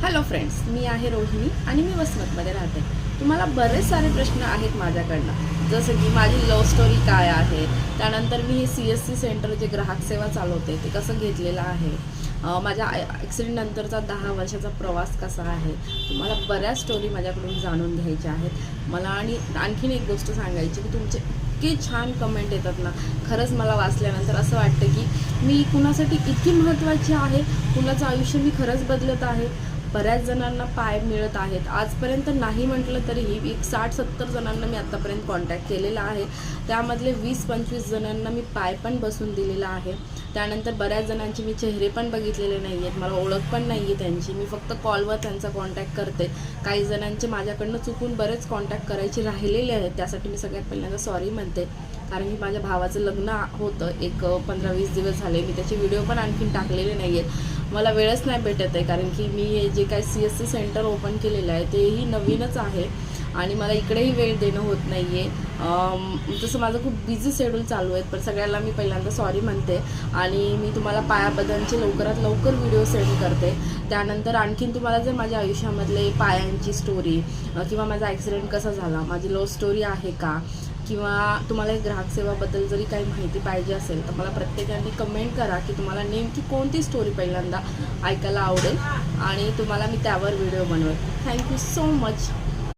Hello friends, मी आहे रोहिणी आणि मी वसमतमध्ये राहते. तुम्हाला बरेच सारे प्रश्न आहेत माझ्याकडनं, जसं की माझी लव्ह स्टोरी काय आहे, त्यानंतर मी हे CSC सेंटर जे ग्राहक सेवा चालवते ते कसं घेतलेलं आहे, माझ्या ॲक्सिडेंटनंतरचा 10 वर्षाचा प्रवास कसा आहे. तुम्हाला बऱ्याच स्टोरी माझ्याकडून जाणून घ्यायच्या आहेत मला. आणि आणखीन एक गोष्ट सांगायची की तुमचे इतके छान कमेंट येतात ना, खरंच मला वाचल्यानंतर असं वाटतं की मी कुणासाठी इतकी महत्त्वाची आहे, कुणाचं आयुष्य मी खरंच बदलत आहे. बऱ्याच जणांना पाय मिळत आहेत. आजपर्यंत नाही म्हटलं तरीही एक 60-70 जणांना मी आत्तापर्यंत कॉन्टॅक्ट केलेला आहे. त्यामधले 20-25 जणांना मी पाय पण बसून दिलेला आहे. त्यानंतर बऱ्याच जणांचे मी चेहरे पण बघितलेले नाही आहेत, मला ओळख पण नाही आहे त्यांची. मी फक्त कॉलवर त्यांचा कॉन्टॅक्ट करते. काही जणांचे माझ्याकडनं चुकून बरेच कॉन्टॅक्ट करायचे राहिलेले आहेत, त्यासाठी मी सगळ्यात पहिल्यांदा सॉरी म्हणते. कारण की माझ्या भावाचं लग्न होतं एक 15-20 दिवस झाले. मी त्याचे व्हिडिओ पण आणखीन टाकलेले नाही आहेत, मला वेळच नाही भेटत आहे. कारण की मी हे जे काही CSC सेंटर ओपन केलेलं आहे तेही नवीनच आहे आणि मला इकडेही वेळ देणं होत नाही आहे. तसं माझं खूप बिझी शेड्यूल चालू आहे. पण सगळ्यांना मी पहिल्यांदा सॉरी म्हणते आणि मी तुम्हाला पायाबद्दलचे लवकरात लवकर व्हिडिओ सेंड करते. त्यानंतर आणखीन तुम्हाला जर माझ्या आयुष्यामधले पायांची स्टोरी किंवा माझा ॲक्सिडेंट कसा झाला, माझी लव्ह स्टोरी आहे का, किंवा तुम्हाला ग्राहक सेवाबद्दल जरी काही माहिती पाहिजे असेल तर मला प्रत्येकाने कमेंट करा की तुम्हाला नेमकी कोणती स्टोरी पहिल्यांदा ऐकायला आवडेल आणि तुम्हाला मी त्यावर व्हिडिओ बनवेल. Thank you so much.